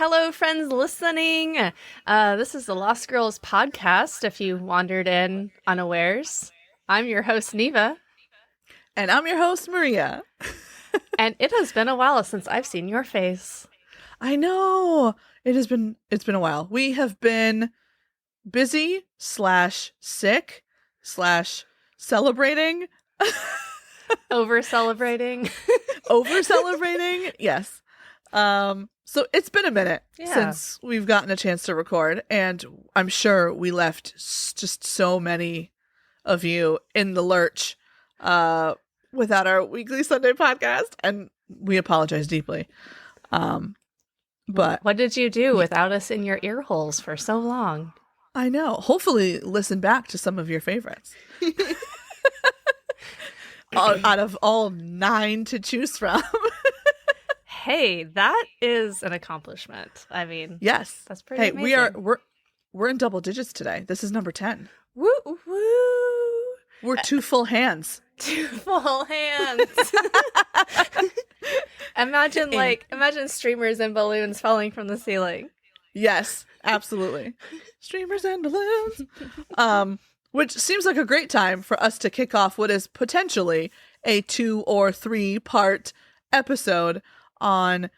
hello, friends listening. This is the Lost Girls podcast, if you wandered in unawares. I'm your host, Neva. And I'm your host, Maria. And it has been a while since I've seen your face. I know. It's been a while. We have been busy / sick / celebrating. Over-celebrating. Over-celebrating, yes. So it's been a minute since we've gotten a chance to record, and I'm sure we left just so many of you in the lurch without our weekly Sunday podcast, and we apologize deeply. But what did you do without us in your ear holes for so long? I know. Hopefully listen back to some of your favorites. Out of all 9 to choose from. Hey, that is an accomplishment. I mean, yes, that's pretty amazing. Hey, we're in double digits today. This is number 10. Woo woo. We're 2 full hands. 2 full hands. Imagine streamers and balloons falling from the ceiling. Yes, absolutely. Streamers and balloons. Which seems like a great time for us to kick off what is potentially a 2 or 3 part episode on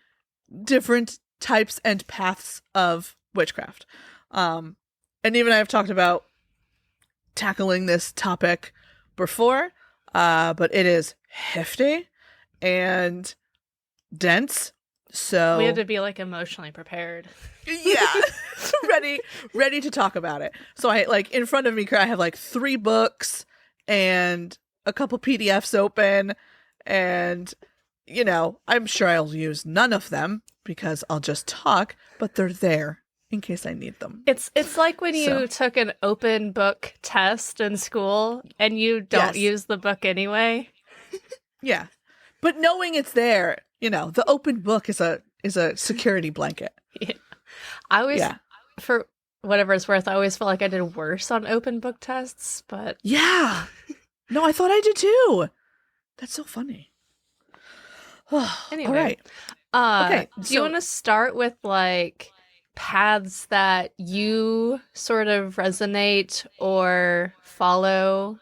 different types and paths of witchcraft. And Eve and I have talked about tackling this topic before, but it is hefty and dense. So we had to be like emotionally prepared. Yeah. ready to talk about it. So I in front of me I have 3 books and a couple PDFs open, and I'm sure I'll use none of them because I'll just talk, but they're there in case I need them. It's like when you took an open book test in school and you don't use the book anyway. Yeah. But knowing it's there, the open book is a security blanket. Yeah. I always, for whatever it's worth, I always felt like I did worse on open book tests, but... Yeah. No, I thought I did too. That's so funny. Anyway. All right. Okay. Do you want to start with paths that you sort of resonate or follow?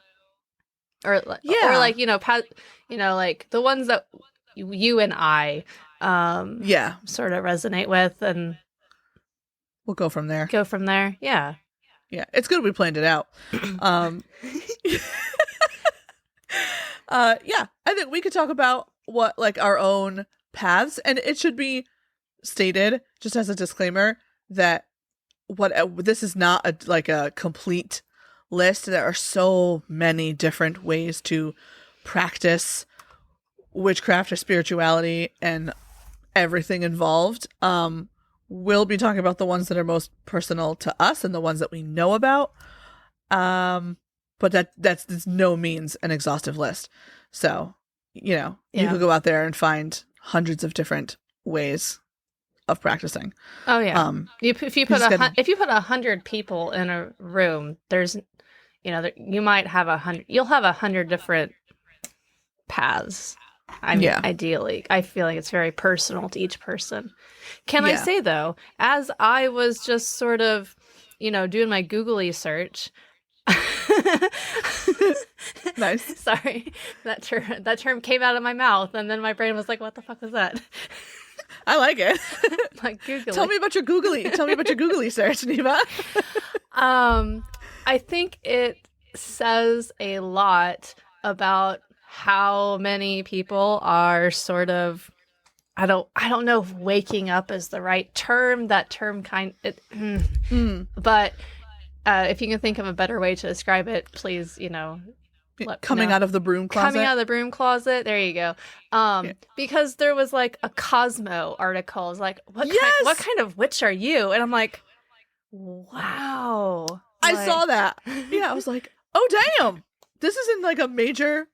Or the ones that you and I sort of resonate with, and we'll go from there. Yeah. Yeah, it's good we planned it out. I think we could talk about what our own paths, and it should be stated just as a disclaimer that this is not a complete list. There are so many different ways to practice witchcraft or spirituality and everything involved. We'll be talking about the ones that are most personal to us and the ones that we know about. But that's no means an exhaustive list. So, you could go out there and find hundreds of different ways of practicing. Oh yeah. If you put 100 people in a room, there's, you might have 100. You'll have 100 different paths. I mean, ideally, I feel like it's very personal to each person. Can I say though, as I was just sort of, doing my Googly search. Nice. Sorry, that term came out of my mouth, and then my brain was like, "What the fuck was that?" I like it. Googly. Tell me about your Googly search, Neva. I think it says a lot about how many people are sort of, I don't know if waking up is the right term. That term but if you can think of a better way to describe it, please, coming out of the broom closet. Coming out of the broom closet. There you go. Because there was a Cosmo article. It's what kind of witch are you? And I'm like, wow. I saw that. Yeah, I was like, oh damn, this is in a major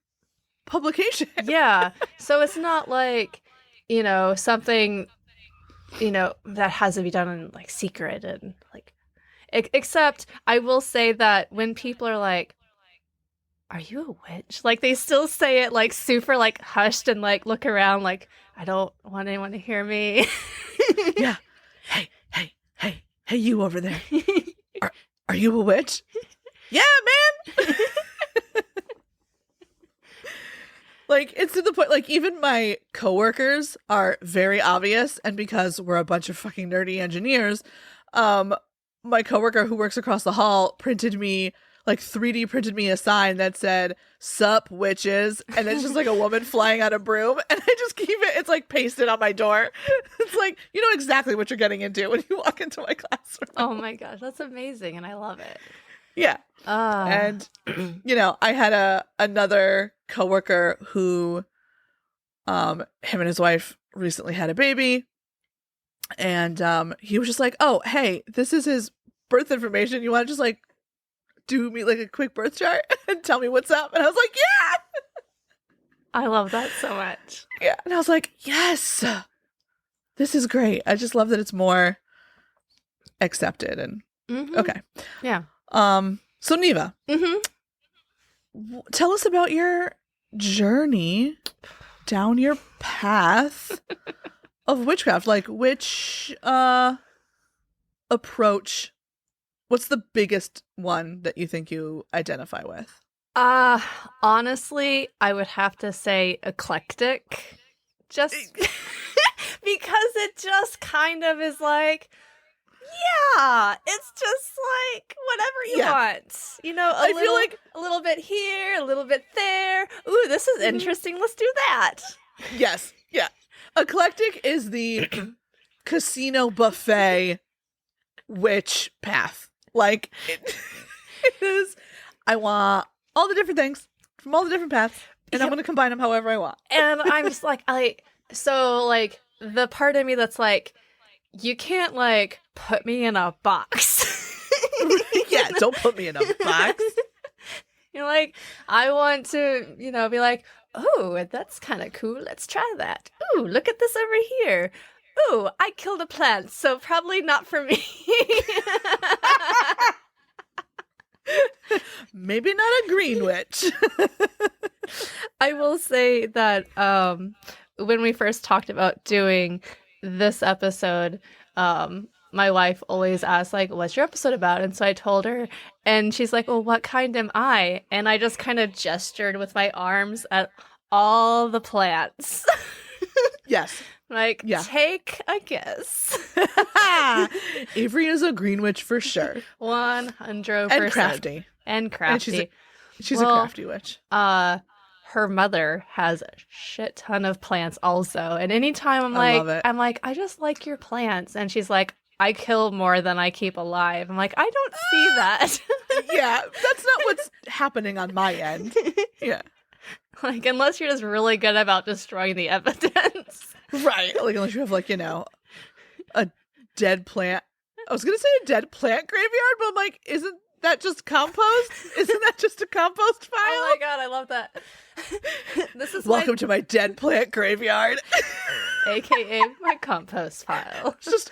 publication. Yeah. So it's not something, that has to be done in secret and except I will say that when people are like, are you a witch? They still say it super hushed and look around I don't want anyone to hear me. Yeah. Hey, you over there. Are you a witch? Yeah, man. Like, it's to the point, like, even my coworkers are very obvious, and because we're a bunch of fucking nerdy engineers, my coworker who works across the hall printed me, like, 3D printed me a sign that said, "Sup, witches," and it's just, like, a woman flying on a broom, and I just keep it, it's, like, pasted on my door. It's like, you know exactly what you're getting into when you walk into my classroom. Oh my gosh, that's amazing, and I love it. Yeah. And, you know, I had another coworker who, him and his wife recently had a baby, and he was just like, "Oh, hey, this is his birth information. You want to just, like, do me, like, a quick birth chart and tell me what's up?" And I was like, "Yeah!" I love that so much. Yeah. And I was like, "Yes! This is great." I just love that it's more accepted and, okay. Yeah. So Neva, tell us about your journey down your path of witchcraft. Like, which approach, what's the biggest one that you think you identify with? Honestly, I would have to say eclectic. Just because it just kind of is like, yeah, it's just like whatever you want. You know, I feel like a little bit here, a little bit there. Ooh, this is interesting. Let's do that. Yes. Yeah. Eclectic is the casino buffet witch path. Like, it is, I want all the different things from all the different paths, and I'm going to combine them however I want. And I'm just like, so like the part of me that's like, you can't, like, put me in a box. Yeah, don't put me in a box. You're like, I want to, you know, be like, oh, that's kind of cool. Let's try that. Ooh, look at this over here. Ooh, I killed a plant, so probably not for me. Maybe not a green witch. I will say that when we first talked about doing this episode, my wife always asks, like, what's your episode about? And so I told her, and she's like, well, what kind am I? And I just kind of gestured with my arms at all the plants. Yes. Like, take a guess. Avery is a green witch for sure. 100%. And crafty. And crafty. And she's a crafty witch. Her mother has a shit ton of plants also. And anytime I'm like, I just like your plants. And she's like, I kill more than I keep alive. I'm like, I don't see that. Yeah, that's not what's happening on my end. Yeah. Like, unless you're just really good about destroying the evidence. Right. Like, unless you have, like, you know, a dead plant. I was going to say a dead plant graveyard, but I'm like, isn't that just compost? Isn't that just a compost file? Oh my god, I love that. This is welcome to my dead plant graveyard. AKA my compost pile. Just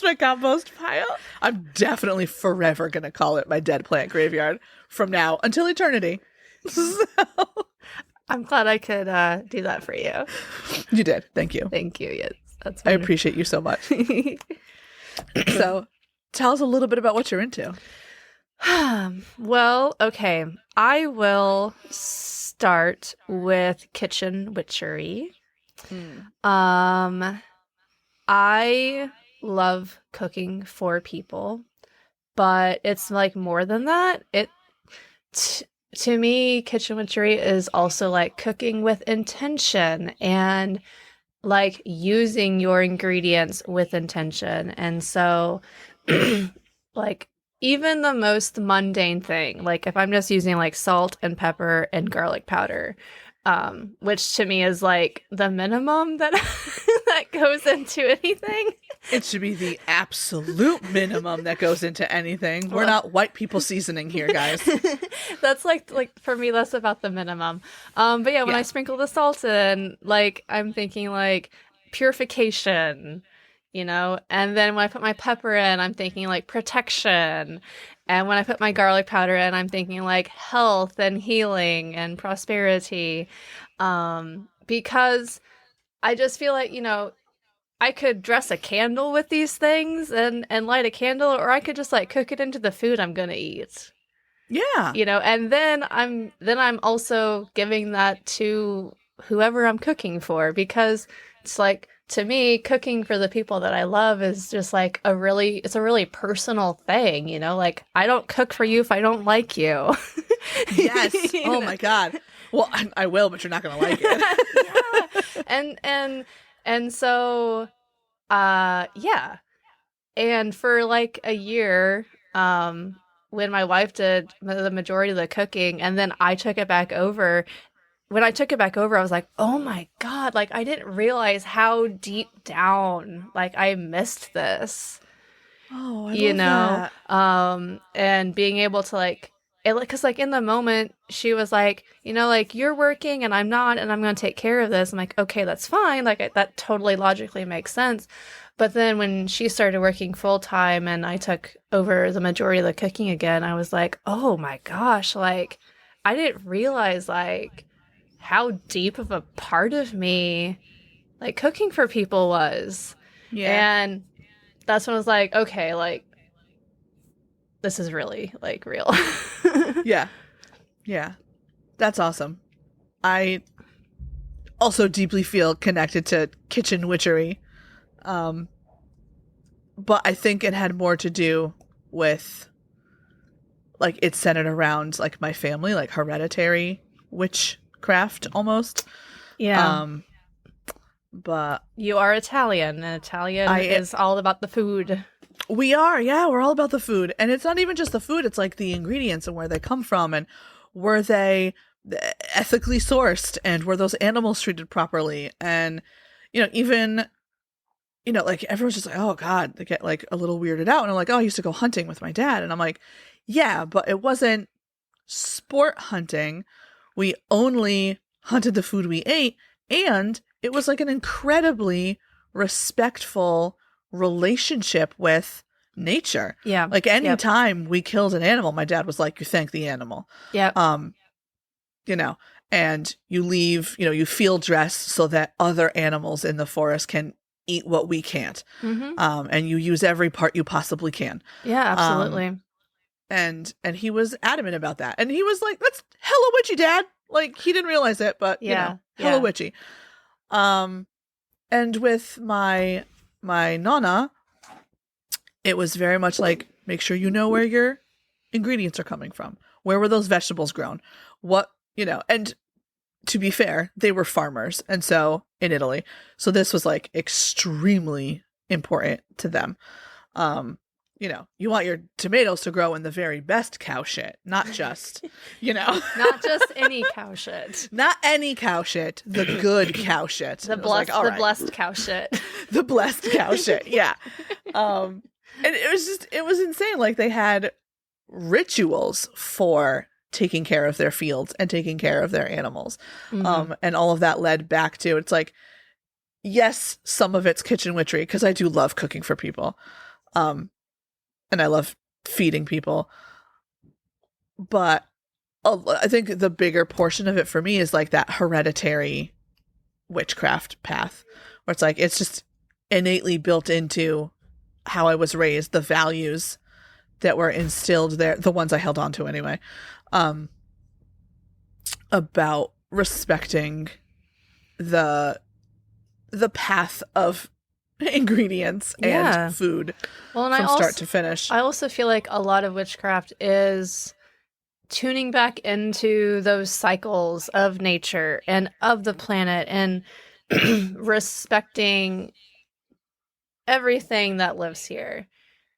my compost pile. I'm definitely forever going to call it my dead plant graveyard from now until eternity. So I'm glad I could do that for you. You did. Thank you. Thank you. Yes, that's I appreciate you so much. So, tell us a little bit about what you're into. Well, okay. I will start with kitchen witchery. I love cooking for people, but it's like more than that. To me, kitchen witchery is also like cooking with intention and like using your ingredients with intention. And so like even the most mundane thing, like if I'm just using like salt and pepper and garlic powder, which to me is like the minimum that that goes into anything. It should be the absolute minimum that goes into anything. We're not white people seasoning here, guys. That's like for me, that's about the minimum. But yeah, when I sprinkle the salt in, like I'm thinking like purification, you know, and then when I put my pepper in, I'm thinking like protection. And when I put my garlic powder in, I'm thinking like health and healing and prosperity. Because I just feel like, you know, I could dress a candle with these things and light a candle, or I could just like cook it into the food I'm gonna eat. Yeah. You know, and then I'm also giving that to whoever I'm cooking for, because it's like, to me, cooking for the people that I love is just like it's a really personal thing, you know? Like, I don't cook for you if I don't like you. Yes. Oh my God. Well, I will, but you're not going to like it. Yeah. And so, yeah. And for like a year, when my wife did the majority of the cooking and then I took it back over, when I took it back over, I was like, oh my God, like I didn't realize how deep down, like I missed this, Oh, I you love know? that. And being able to like, because like in the moment she was like, you know, like you're working and I'm not, and I'm going to take care of this. I'm like, okay, that's fine. Like that totally logically makes sense. But then when she started working full time and I took over the majority of the cooking again, I was like, oh my gosh, like I didn't realize like how deep of a part of me like cooking for people was. Yeah. And that's when I was like, okay, like this is really like real. Yeah. Yeah. That's awesome. I also deeply feel connected to kitchen witchery. But I think it had more to do with like it's centered around like my family, like hereditary witchcraft almost. Yeah. But You are Italian, and Italian is all about the food. We are, yeah, we're all about the food. And it's not even just the food, it's like the ingredients and where they come from and were they ethically sourced and were those animals treated properly. And, you know, even, you know, like everyone's just like, oh God, they get like a little weirded out. And I'm like, oh, I used to go hunting with my dad. And I'm like, yeah, but it wasn't sport hunting. We only hunted the food we ate. And it was like an incredibly respectful relationship with nature. Yeah. Like any time we killed an animal, my dad was like, you thank the animal. Yeah. You know, and you leave, you know, you field dress so that other animals in the forest can eat what we can't. Mm-hmm. And you use every part you possibly can. Yeah, absolutely. And he was adamant about that. And he was like, that's hella witchy, Dad. Like he didn't realize it, but you know, hella witchy. And with my nonna, it was very much like, make sure you know where your ingredients are coming from. Where were those vegetables grown? What, you know, and to be fair, they were farmers. And so in Italy, so this was like extremely important to them. You know, you want your tomatoes to grow in the very best cow shit, not just, you know, not just any cow shit. Not any cow shit, the good cow shit. The blessed, like, blessed cow shit. The blessed cow shit. Yeah. And it was insane. Like they had rituals for taking care of their fields and taking care of their animals. Mm-hmm. And all of that led back to, it's like, yes, some of it's kitchen witchery, because I do love cooking for people. And I love feeding people. But I think the bigger portion of it for me is like that hereditary witchcraft path, where it's like, it's just innately built into how I was raised, the values that were instilled there, the ones I held on to anyway, about respecting the path of ingredients and food from start to finish. I also feel like a lot of witchcraft is tuning back into those cycles of nature and of the planet and respecting everything that lives here,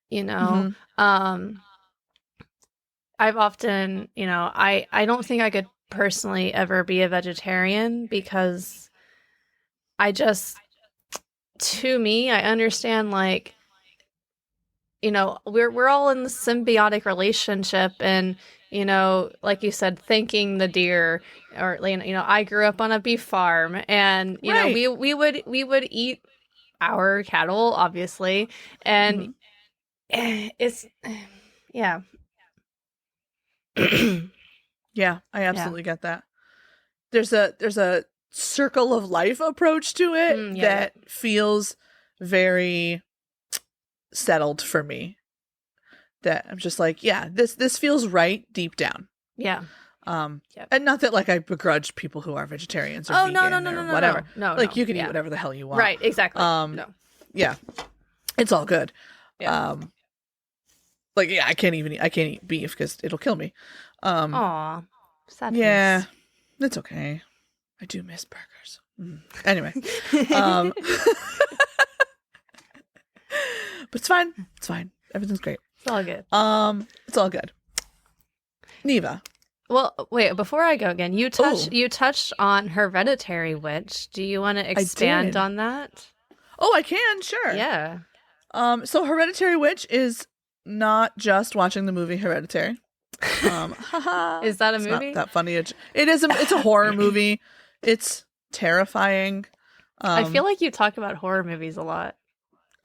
you know. Mm-hmm. I've often, you know, I don't think I could personally ever be a vegetarian, because to me, I understand, like, you know, we're all in the symbiotic relationship, and, you know, like you said, thanking the deer, or, you know, I grew up on a beef farm, and, you know, we would eat our cattle, obviously, and it's, yeah. Yeah, I absolutely get that. There's a circle of life approach to it that feels very settled for me. That I'm just like, yeah, this feels right deep down. Yeah. Yep. And not that like I begrudge people who are vegetarians or vegan or whatever. No, like you can eat whatever the hell you want. Right, exactly. No. Yeah. It's all good. Yeah. Like yeah, I can't eat beef because it'll kill me. Aw. Sadness. Yeah. It's okay. I do miss burgers. Anyway. But it's fine. It's fine. Everything's great. It's all good. It's all good. Neva. Well, wait, before I go again, you touched on Hereditary Witch. Do you want to expand on that? Oh, I can, sure. Yeah. So Hereditary Witch is not just watching the movie Hereditary. Is that a movie? Not that funny. It's a horror movie. It's terrifying. I feel like you talk about horror movies a lot.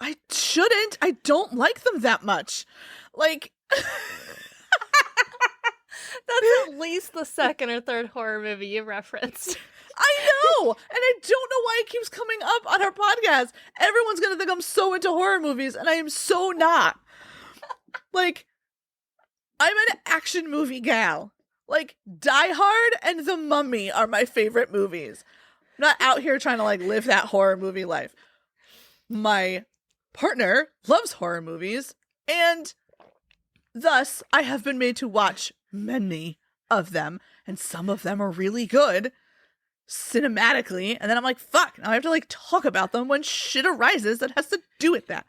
I shouldn't. I don't like them that much. Like that's at least the second or third horror movie you referenced. I know, and I don't know why it keeps coming up on our podcast. Everyone's gonna think I'm so into horror movies, and I am so not. Like, I'm an action movie gal. Like, Die Hard and The Mummy are my favorite movies. I'm not out here trying to like live that horror movie life. My partner loves horror movies, and thus I have been made to watch many of them, and some of them are really good cinematically, and then I'm like, fuck, now I have to like talk about them when shit arises that has to do with that.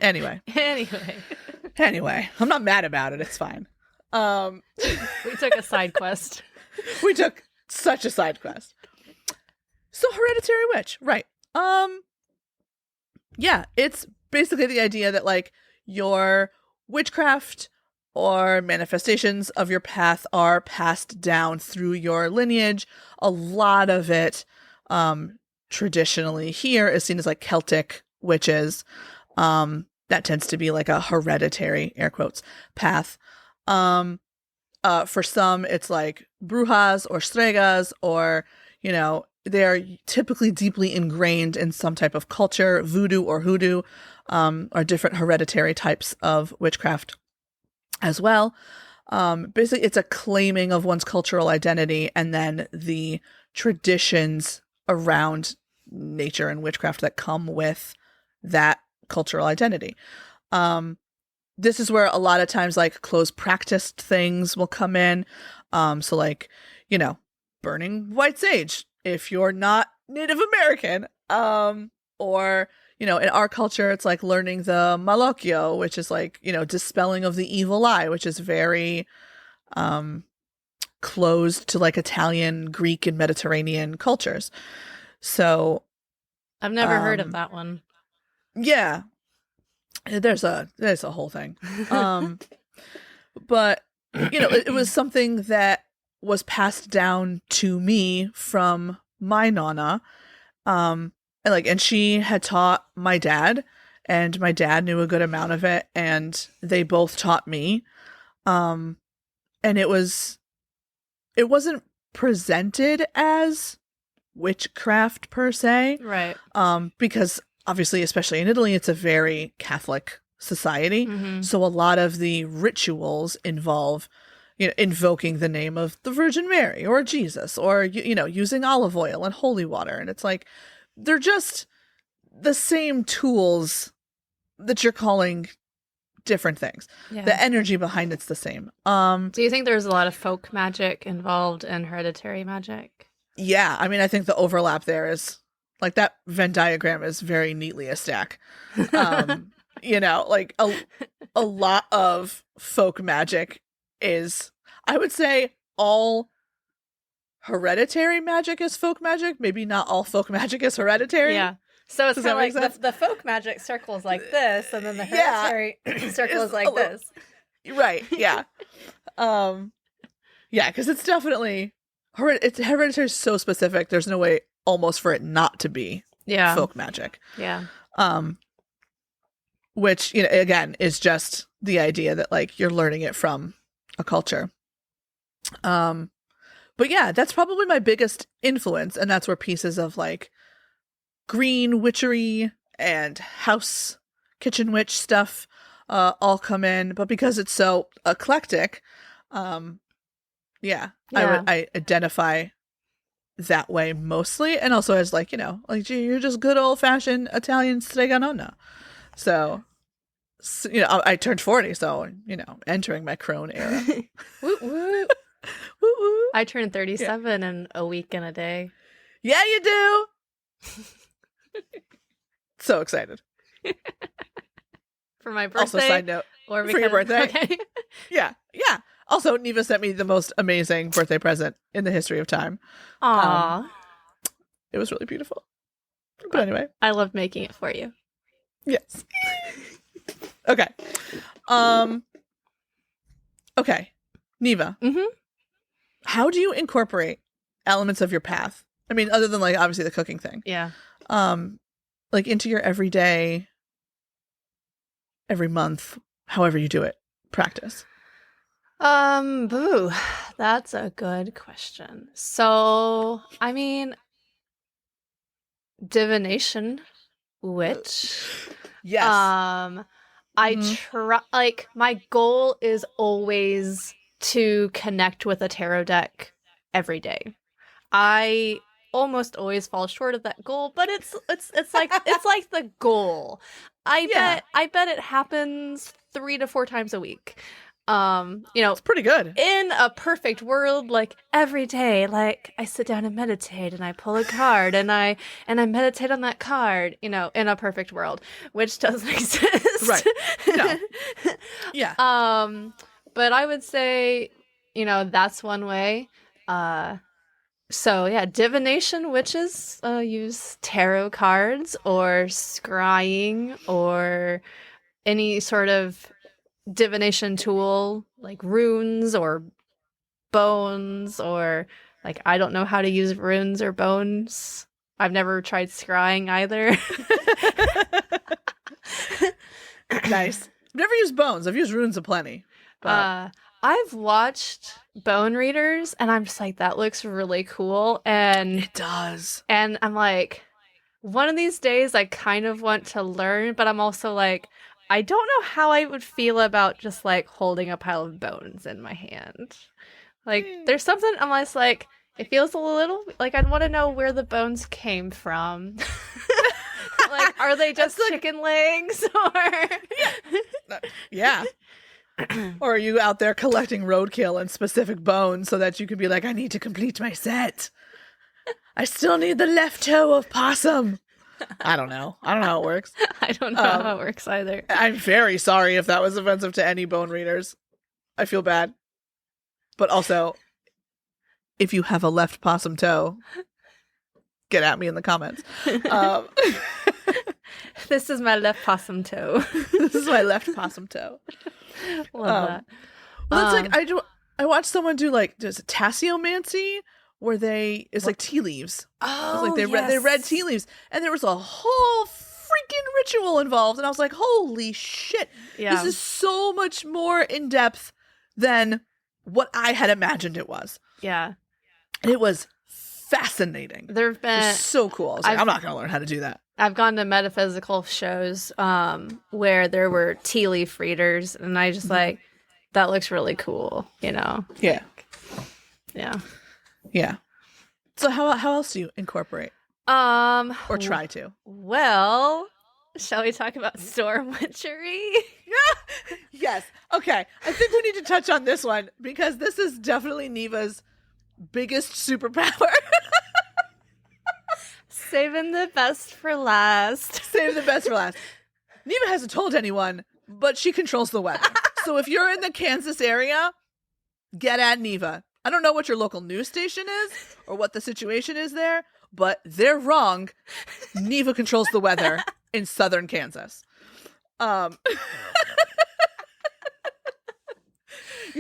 Anyway, I'm not mad about it. It's fine. We took a side quest. We took such a side quest. So Hereditary Witch, right? Yeah, it's basically the idea that like your witchcraft or manifestations of your path are passed down through your lineage. A lot of it traditionally here is seen as like Celtic witches. That tends to be like a hereditary, air quotes, path. For some, it's like brujas or stregas, or, you know, they're typically deeply ingrained in some type of culture. Voodoo or hoodoo are different hereditary types of witchcraft as well. Basically, it's a claiming of one's cultural identity and then the traditions around nature and witchcraft that come with that cultural identity. This is where a lot of times like closed practiced things will come in. So like, you know, burning white sage if you're not Native American, or, you know, in our culture, it's like learning the malocchio, which is like, you know, dispelling of the evil eye, which is very closed to like Italian, Greek, and Mediterranean cultures. So I've never heard of that one. Yeah. There's a whole thing. But, you know, it was something that was passed down to me from my nonna. And she had taught my dad, and my dad knew a good amount of it, and they both taught me. And it wasn't presented as witchcraft per se. Right. Because obviously, especially in Italy, it's a very Catholic society. Mm-hmm. So a lot of the rituals involve, you know, invoking the name of the Virgin Mary or Jesus, or, you know, using olive oil and holy water. And it's like, they're just the same tools that you're calling different things. Yeah. The energy behind it's the same. Do you think there's a lot of folk magic involved in hereditary magic? Yeah. I mean, I think the overlap there is like that Venn diagram is very neatly a stack. You know, like a lot of folk magic is, I would say, all hereditary magic is folk magic. Maybe not all folk magic is hereditary. Yeah. So it's kind of like the folk magic circle is like this, and then the hereditary circle is like this. Right. Yeah. Yeah, because it's definitely hereditary is so specific. There's no way almost for it not to be folk magic. Yeah. Which, you know, again, is just the idea that like you're learning it from a culture. But yeah, that's probably my biggest influence, and that's where pieces of like green witchery and kitchen witch stuff all come in. But because it's so eclectic, I identify that way mostly, and also as like, gee, you're just good old fashioned Italian stregonona. So I turned 40, so entering my crone era. Woo woo. Woo woo. I turned 37 in a week and a day. Yeah, you do. So excited. For my birthday. Also, side note, or for your birthday. Okay. Yeah. Also, Neva sent me the most amazing birthday present in the history of time. Aww. It was really beautiful. But anyway. I love making it for you. Yes. Okay. Okay. Neva. Mm-hmm. How do you incorporate elements of your path? I mean, other than like obviously the cooking thing. Yeah. Like into your everyday, every month, however you do it, practice. That's a good question. So, I mean, divination, witch. Yes. I try, like, my goal is always to connect with a tarot deck every day. I almost always fall short of that goal, but it's like the goal. I bet it happens 3 to 4 times a week. It's pretty good. In a perfect world, like every day, like I sit down and meditate and I pull a card and I meditate on that card, in a perfect world, which doesn't exist. Right. No. Yeah. But I would say, that's one way. So yeah, divination witches use tarot cards or scrying or any sort of divination tool like runes or bones, or like I don't know how to use runes or bones. I've never tried scrying either. Nice. I've never used bones. I've used runes aplenty. But... I've watched bone readers and I'm just like, that looks really cool. And it does. And I'm like, one of these days I kind of want to learn, but I'm also like, I don't know how I would feel about just like holding a pile of bones in my hand. Like, there's something, I'm just like, it feels a little like I'd want to know where the bones came from. Like, are they just chicken legs or? Yeah. Or are you out there collecting roadkill and specific bones so that you can be like, I need to complete my set. I still need the left toe of possum. I don't know how it works. I don't know how it works either. I'm very sorry if that was offensive to any bone readers. I feel bad. But also, if you have a left possum toe, get at me in the comments. This is my left possum toe. This is my left possum toe. Love that. Well, that's like I watched someone do like there's a tasseomancy where it's like tea leaves. Oh, like they read tea leaves, and there was a whole freaking ritual involved, and I was like, holy shit! Yeah. This is so much more in depth than what I had imagined it was. Yeah, it was fascinating. There've been so cool. I was like, I'm not going to learn how to do that. I've gone to metaphysical shows where there were tea leaf readers, and I just like, that looks really cool, Yeah. Yeah. So how else do you incorporate? Or try to? Well, shall we talk about storm witchery? Yes. Okay. I think we need to touch on this one because this is definitely Neva's biggest superpower. Saving the best for last. Save the best for last. Neva hasn't told anyone, but she controls the weather. So if you're in the Kansas area, get at Neva. I don't know what your local news station is or what the situation is there, but they're wrong. Neva controls the weather in southern Kansas. You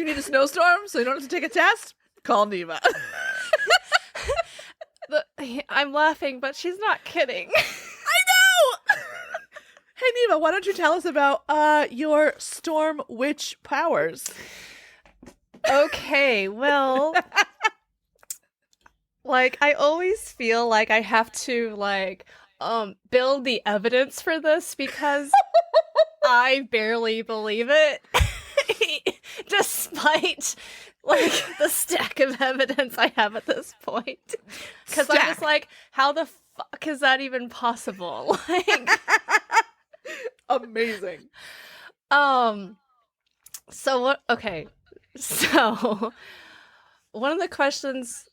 need a snowstorm so you don't have to take a test? Call Neva. I'm laughing, but she's not kidding. I know! Hey, Neva, why don't you tell us about your storm witch powers? Okay, well, like, I always feel like I have to, like, build the evidence for this because I barely believe it. Despite like the stack of evidence I have at this point. Because I'm just like, how the fuck is that even possible? Like amazing. So what okay. So one of the questions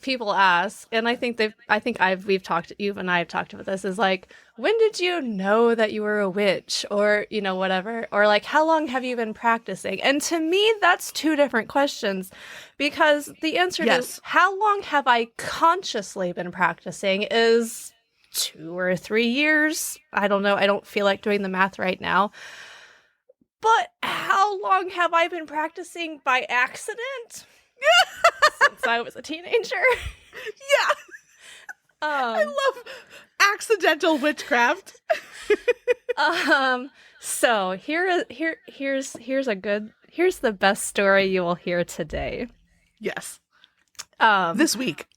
people ask, and you and I have talked about this, is like, when did you know that you were a witch, or whatever, or like, how long have you been practicing? And to me, that's two different questions, because the answer to how long have I consciously been practicing is 2 or 3 years. I don't know. I don't feel like doing the math right now. But how long have I been practicing by accident? Since I was a teenager. Yeah. I love accidental witchcraft. So here's the best story you will hear today. Yes. This week.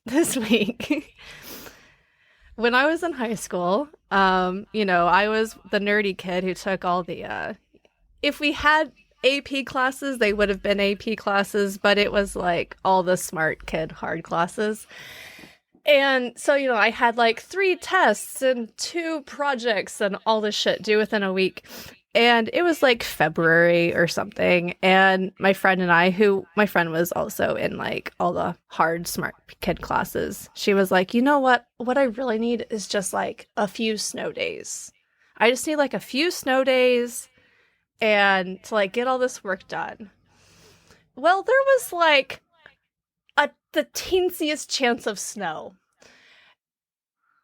When I was in high school, I was the nerdy kid who took all the if we had AP classes, they would have been AP classes, but it was like all the smart kid hard classes. And so, I had like 3 tests and 2 projects and all this shit due within a week. And it was like February or something. And my friend and I, my friend was also in like all the hard smart kid classes, she was like, you know what I really need is just like a few snow days. I just need like a few snow days and to like get all this work done. Well, there was like the teensiest chance of snow.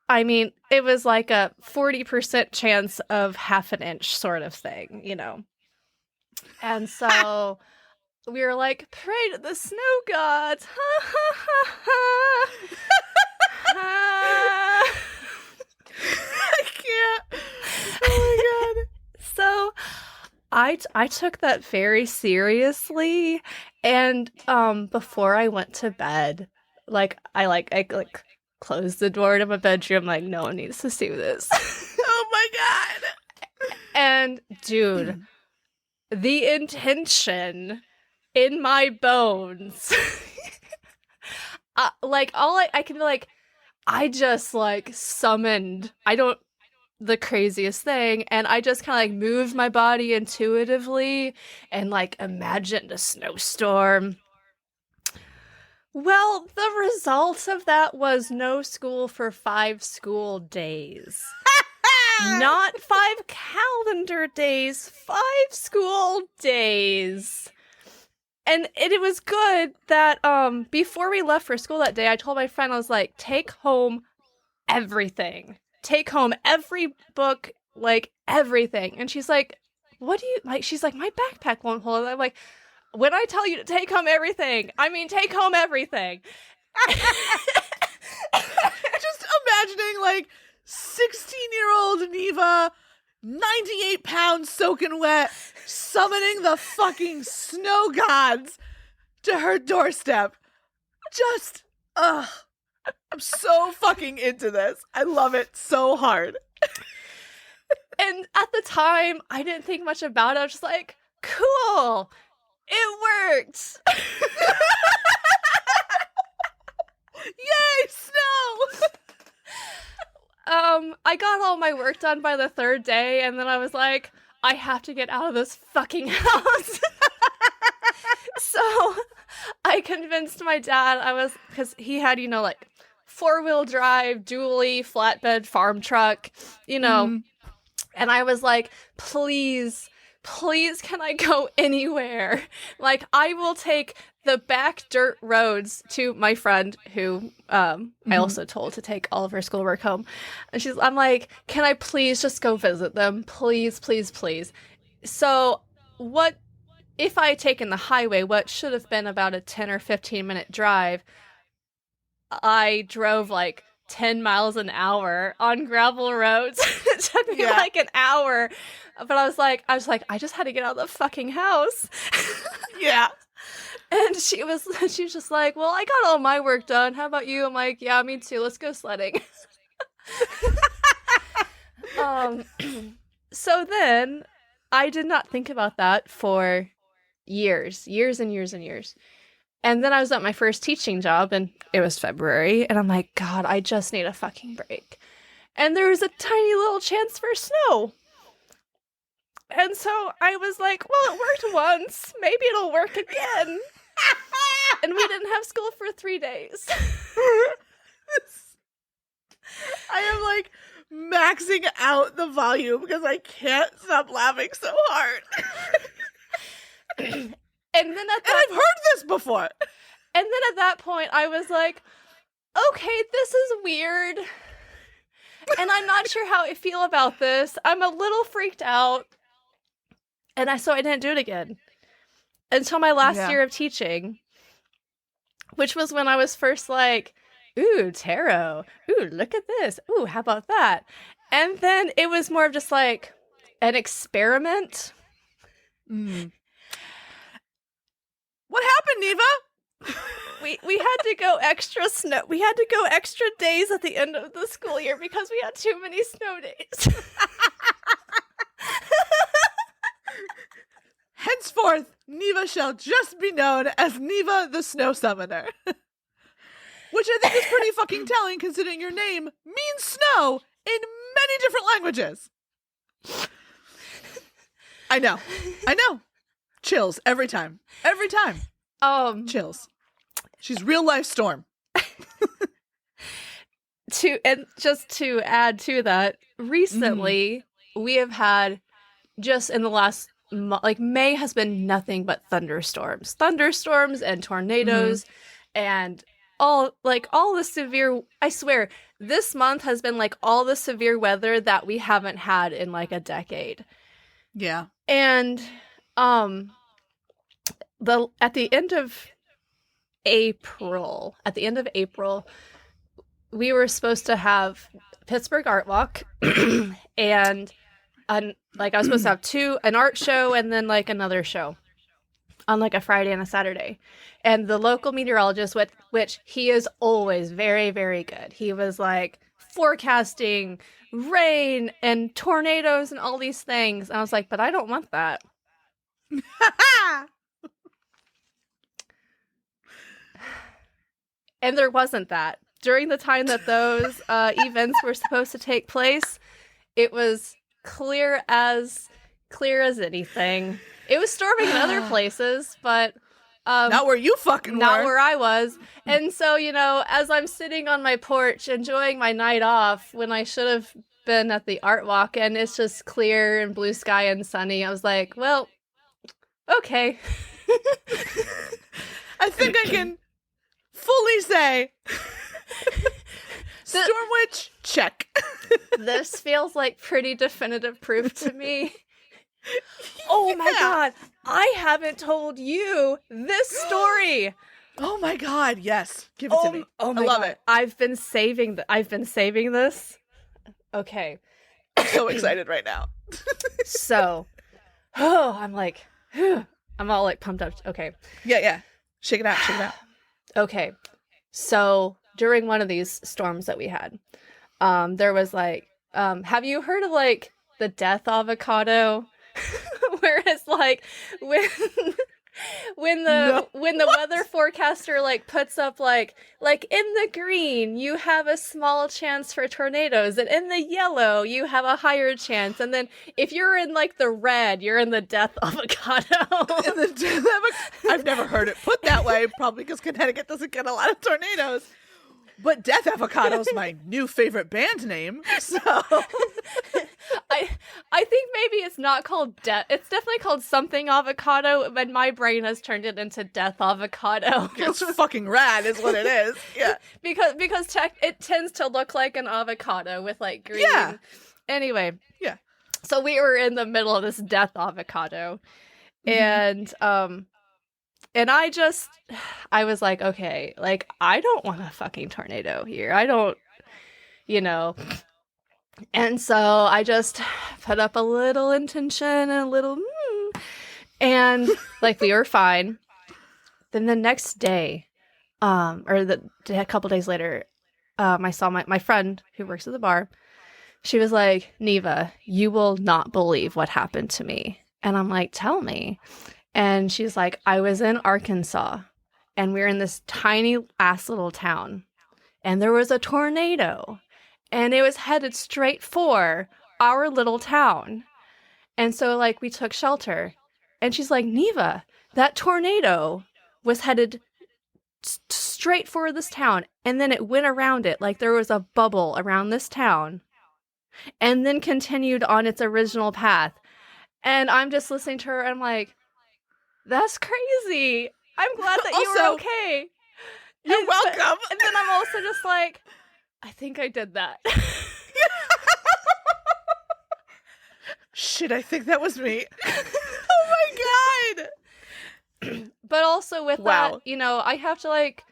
I mean, it was like a 40% chance of half an inch sort of thing, And so we were like, pray to the snow gods. Ha ha ha ha. I can't. Oh my god. So I took that very seriously, and before I went to bed, like I closed the door to my bedroom, like no one needs to see this. Oh my god. And dude, the intention in my bones. I can be like, I just like summoned, the craziest thing, and I just kind of like moved my body intuitively and like imagined a snowstorm. Well, the result of that was no school for 5 school days. Not 5 calendar days, 5 school days. And it was good that before we left for school that day, I told my friend, I was like, take home everything. Take home every book, like everything. And she's like, what do you like? She's like, my backpack won't hold it. I'm like, when I tell you to take home everything, I mean take home everything. Just imagining like 16-year-old Neva, 98 pounds soaking wet, summoning the fucking snow gods to her doorstep. Just, I'm so fucking into this. I love it so hard. And at the time, I didn't think much about it. I was just like, cool. It worked. Yay, snow! I got all my work done by the 3rd day, and then I was like, I have to get out of this fucking house. So I convinced my dad, because he had, like 4-wheel drive, dually, flatbed farm truck, and I was like, please, can I go anywhere? Like, I will take the back dirt roads to my friend who I also told to take all of her schoolwork home. And I'm like, can I please just go visit them? Please, please, please. So what if I had taken the highway, what should have been about a 10 or 15 minute drive, I drove like 10 miles an hour on gravel roads. It took me like an hour. But I was like, I just had to get out of the fucking house. Yeah. And she was just like, well, I got all my work done. How about you? I'm like, yeah, me too. Let's go sledding. So then I did not think about that for years and years and years. And then I was at my first teaching job, and it was February, and I'm like, God, I just need a fucking break. And there was a tiny little chance for snow. And so I was like, well, it worked once. Maybe it'll work again. And we didn't have school for 3 days. I am like maxing out the volume because I can't stop laughing so hard. And then I've heard this before. And then at that point, I was like, okay, this is weird. And I'm not sure how I feel about this. I'm a little freaked out. And so I didn't do it again until my last year of teaching, which was when I was first like, ooh, tarot. Ooh, look at this. Ooh, how about that? And then it was more of just like an experiment. Mm. What happened, Neva? We had to go extra snow. We had to go extra days at the end of the school year because we had too many snow days. Henceforth, Neva shall just be known as Neva the Snow Summoner. Which I think is pretty fucking telling considering your name means snow in many different languages. I know. Chills every time. Every time. Chills. She's real life Storm. And just to add to that, recently we have had just in the last May has been nothing but thunderstorms and tornadoes and all the severe. I swear this month has been like all the severe weather that we haven't had in like a decade. Yeah. And at the end of April, we were supposed to have Pittsburgh Art Walk, and I was supposed to have an art show and then like another show on like a Friday and a Saturday. And the local meteorologist, which he is always very, very good. He was like forecasting rain and tornadoes and all these things. And I was like, but I don't want that. And there wasn't that. During the time that those events were supposed to take place, it was clear as anything. It was storming in other places, but not where you fucking not were. Where I was. And so, as I'm sitting on my porch enjoying my night off when I should have been at the art walk and it's just clear and blue sky and sunny, I was like, well, okay. I think I can fully say Storm Witch, check. This feels like pretty definitive proof to me. Oh my God, I haven't told you this story. Oh my God, yes. Give it to me. Oh my I love God. it. I've been saving this. Okay. I'm so excited right now. So, I'm like, I'm all like pumped up. Okay. Yeah. Shake it out. Okay. So, during one of these storms that we had, there was like, have you heard of like the death avocado? Where it's like when the weather forecaster like puts up like in the green you have a small chance for tornadoes, and in the yellow you have a higher chance, and then if you're in like the red you're in the death avocado. I've never heard it put that way, probably because Connecticut doesn't get a lot of tornadoes. But Death Avocado's my new favorite band name, so I think maybe it's not called Death. It's definitely called something avocado, but my brain has turned it into Death Avocado. It's fucking rad, is what it is. Yeah, because it tends to look like an avocado with like green. Yeah. Anyway. Yeah. So we were in the middle of this Death Avocado, and I was like, okay, like, I don't want a fucking tornado here. I don't, And so I just put up a little intention and a little, and like, we were fine. Then the next day, a couple days later, I saw my friend who works at the bar she was like, Neva, you will not believe what happened to me. And I'm like, tell me. And she's like, I was in Arkansas and we were in this tiny ass little town and there was a tornado and it was headed straight for our little town. And so like we took shelter and she's like, Neva, that tornado was headed straight for this town and then it went around it like there was a bubble around this town and then continued on its original path. And I'm just listening to her and I'm like, that's crazy. I'm glad that you were okay. You're welcome. And then I'm also just like, I think I did that. Shit, I think that was me. Oh my god. But also with that, you know, I have to like,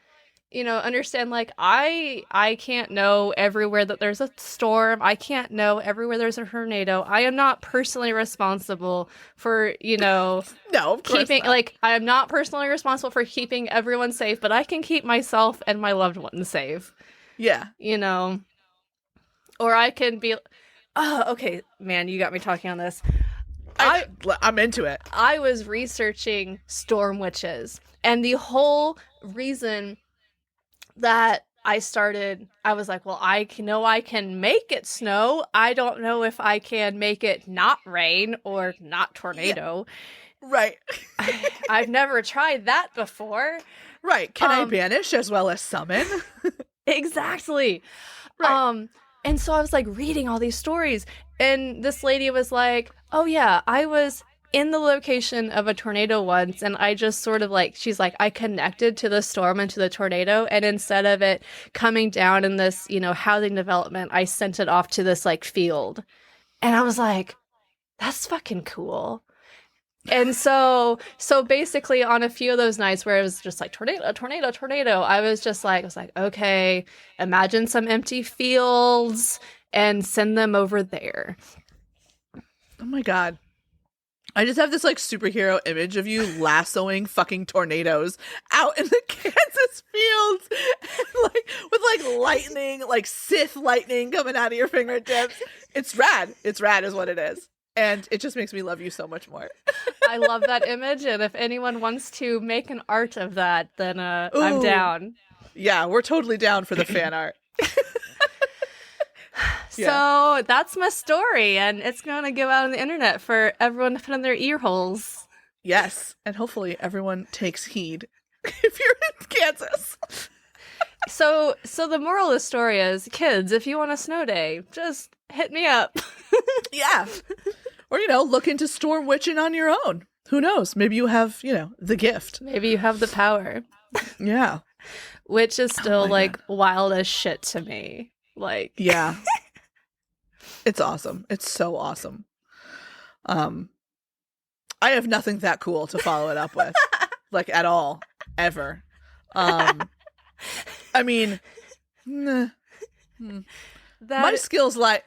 you know, understand like I can't know everywhere that there's a storm. I can't know everywhere there's a tornado. I am not personally responsible for, you know, no, of course keeping not. like I am not personally responsible for keeping everyone safe, but I can keep myself and my loved ones safe. Yeah. You know. Or I can be okay, man, you got me talking on this. I'm into it. I was researching storm witches, and the whole reason that I was like, well, I know I can make it snow. I don't know if I can make it not rain or not tornado. Yeah. Right. I've never tried that before. Right. Can I banish as well as summon? Exactly. Right. And so I was like reading all these stories, and this lady was like, oh yeah, I was in the location of a tornado once, and I just sort of like, she's like, I connected to the storm and to the tornado, and instead of it coming down in this, you know, housing development, I sent it off to this like field. And I was like, that's fucking cool. And so basically on a few of those nights where it was just like tornado, tornado, tornado, I was like, okay, imagine some empty fields and send them over there. Oh my god. I just have this like superhero image of you lassoing fucking tornadoes out in the Kansas fields, and, like with like lightning, like Sith lightning coming out of your fingertips. It's rad. It's rad is what it is. And it just makes me love you so much more. I love that image, and if anyone wants to make an art of that, then I'm down. Yeah, we're totally down for the fan art. So that's my story, and it's going to go out on the internet for everyone to put in their ear holes. Yes, and hopefully everyone takes heed if you're in Kansas. So the moral of the story is, kids, if you want a snow day, just hit me up. Yeah. Or, you know, look into storm witching on your own. Who knows? Maybe you have, you know, the gift. Maybe you have the power. Yeah. Which is still, like, wild as shit to me. Like... Yeah. It's awesome. It's so awesome. I have nothing that cool to follow it up with. Like, at all. Ever. I mean... my skills lie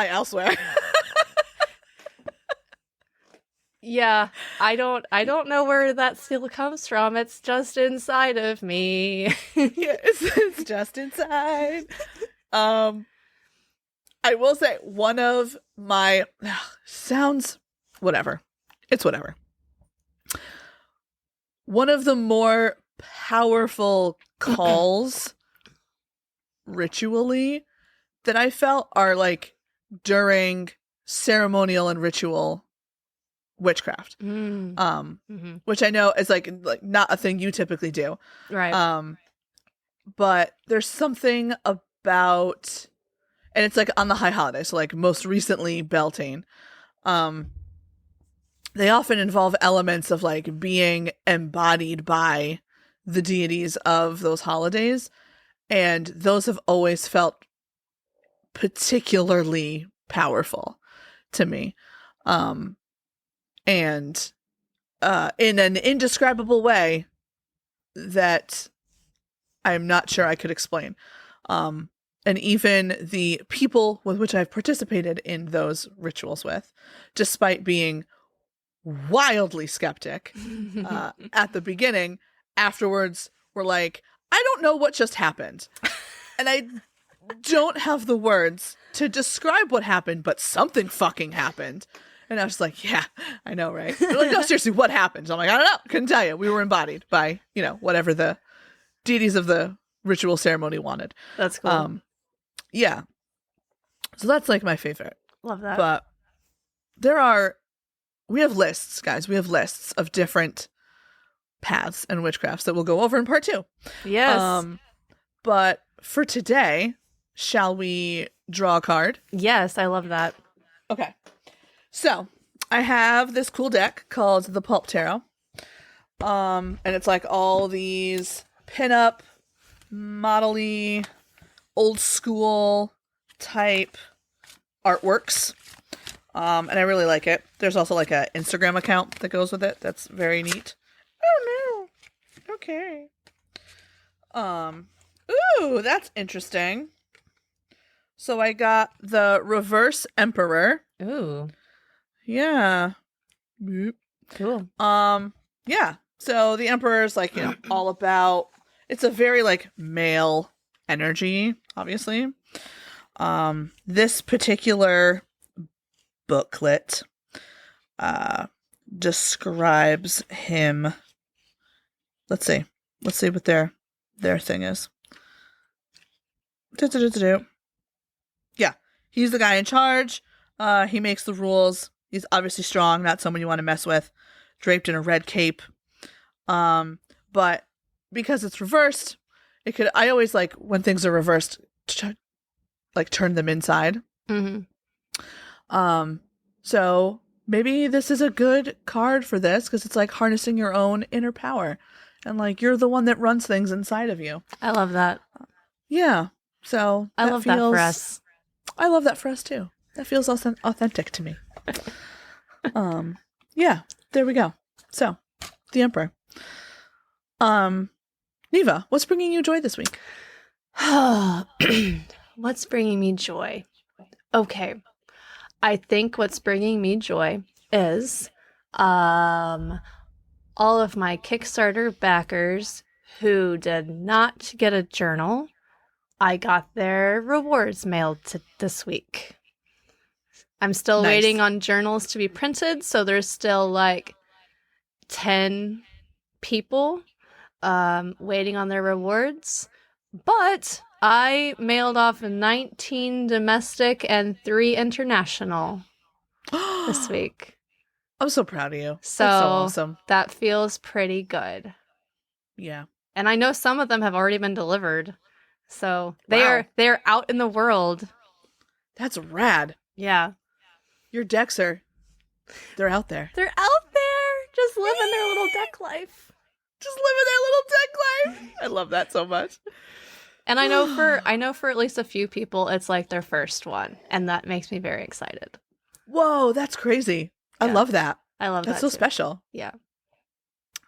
elsewhere. Yeah, I don't know where that skill comes from. It's just inside of me. Yeah, it's just inside. I will say one of my sounds whatever. It's whatever. One of the more powerful calls ritually that I felt are like during ceremonial and ritual witchcraft. Which I know is like not a thing you typically do. Right. But there's something about, and it's like on the high holiday, so like most recently Beltane. They often involve elements of like being embodied by the deities of those holidays, and those have always felt particularly powerful to me. And in an indescribable way that I'm not sure I could explain. And even the people with which I've participated in those rituals with, despite being wildly skeptic at the beginning, afterwards were like, I don't know what just happened. And don't have the words to describe what happened, but something fucking happened. And I was like, yeah, I know, right? They're like, no, seriously, what happened? I'm like, I don't know. Couldn't tell you. We were embodied by, whatever the deities of the ritual ceremony wanted. That's cool. Yeah. So that's like my favorite. Love that. But we have lists, guys. We have lists of different paths and witchcrafts that we'll go over in part 2. Yes. But for today, shall we draw a card? Yes, I love that. Okay. So I have this cool deck called the Pulp Tarot. And it's like all these pinup, model-y, old school type artworks. And I really like it. There's also like an Instagram account that goes with it. That's very neat. Oh no. Okay. Ooh, that's interesting. So I got the Reverse Emperor. Ooh. Yeah. Cool. Yeah. So the Emperor is like, all about, it's a very like male energy, obviously. This particular booklet describes him. Let's see what their thing is. Yeah, he's the guy in charge. He makes the rules. He's obviously strong, not someone you want to mess with. Draped in a red cape. But because it's reversed, I always like when things are reversed, turn them inside. Mm-hmm. So maybe this is a good card for this because it's like harnessing your own inner power. And like you're the one that runs things inside of you. I love that. Yeah. So I love that for us. I love that for us too. That feels authentic to me. Yeah, there we go. So, the Emperor. Neva, what's bringing you joy this week? What's bringing me joy? Okay. I think what's bringing me joy is all of my Kickstarter backers who did not get a journal. I got their rewards mailed this week. I'm still waiting on journals to be printed, so there's still like 10 people waiting on their rewards. But I mailed off 19 domestic and 3 international this week. I'm so proud of you. So that's so awesome. That feels pretty good. Yeah. And I know some of them have already been delivered. So they're out in the world. That's rad. Yeah. Your decks they're out there. They're out there just living their little deck life. Just living their little deck life. I love that so much. And I know for at least a few people it's like their first one, and that makes me very excited. Whoa, that's crazy. Yeah. I love that. I love that. That's so special. Yeah.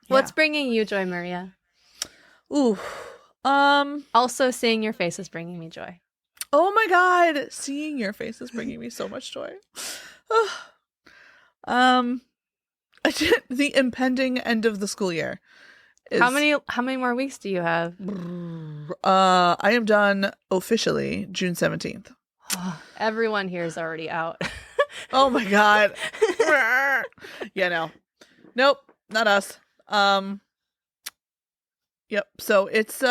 What's bringing you joy, Maria? Ooh. Also seeing your face is bringing me joy. Oh my god, seeing your face is bringing me so much joy. The impending end of the school year. How many more weeks do you have? I am done officially June 17th. Everyone here is already out. Oh my god. Yeah, no. Nope, not us. Yep. So it's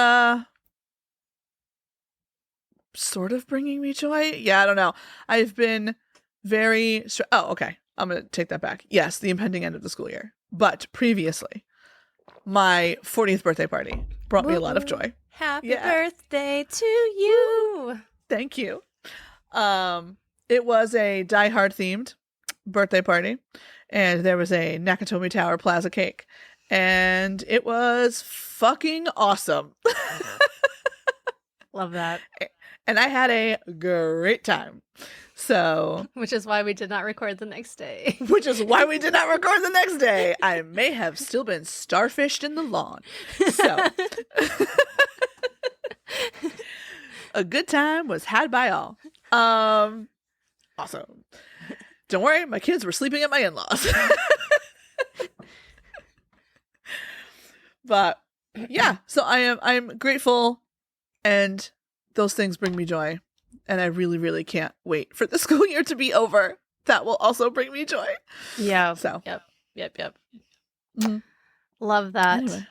sort of bringing me joy. Yeah, I don't know. I've been very okay. I'm going to take that back. Yes, the impending end of the school year. But previously, my 40th birthday party brought me a lot of joy. Happy birthday to you. Thank you. It was a Die Hard themed birthday party, and there was a Nakatomi Tower Plaza cake, and it was fucking awesome. Love that. And I had a great time. So, which is why we did not record the next day. I may have still been starfished in the lawn. So, a good time was had by all. Awesome. Don't worry, my kids were sleeping at my in-laws. But yeah, so I'm grateful and those things bring me joy. And I really, really can't wait for the school year to be over. That will also bring me joy. Yeah. So. Yep. Mm-hmm. Love that. Anyway.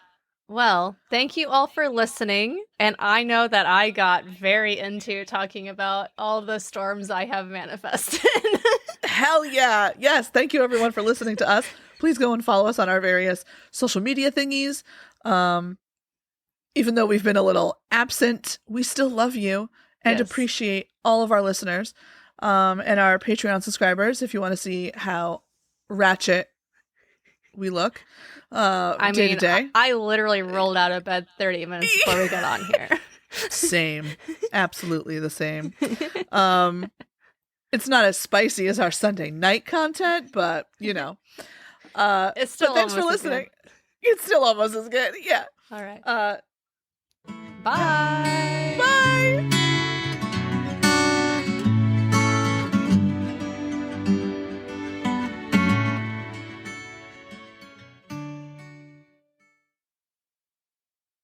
Well, thank you all for listening. And I know that I got very into talking about all the storms I have manifested. Hell yeah. Yes. Thank you everyone for listening to us. Please go and follow us on our various social media thingies. Even though we've been a little absent, we still love you and appreciate all of our listeners and our Patreon subscribers. If you want to see how ratchet we look day to day. I literally rolled out of bed 30 minutes before we got on here. Same. Absolutely the same. It's not as spicy as our Sunday night content, but it's still. But thanks for listening. It's still almost as good. Yeah. All right. Bye.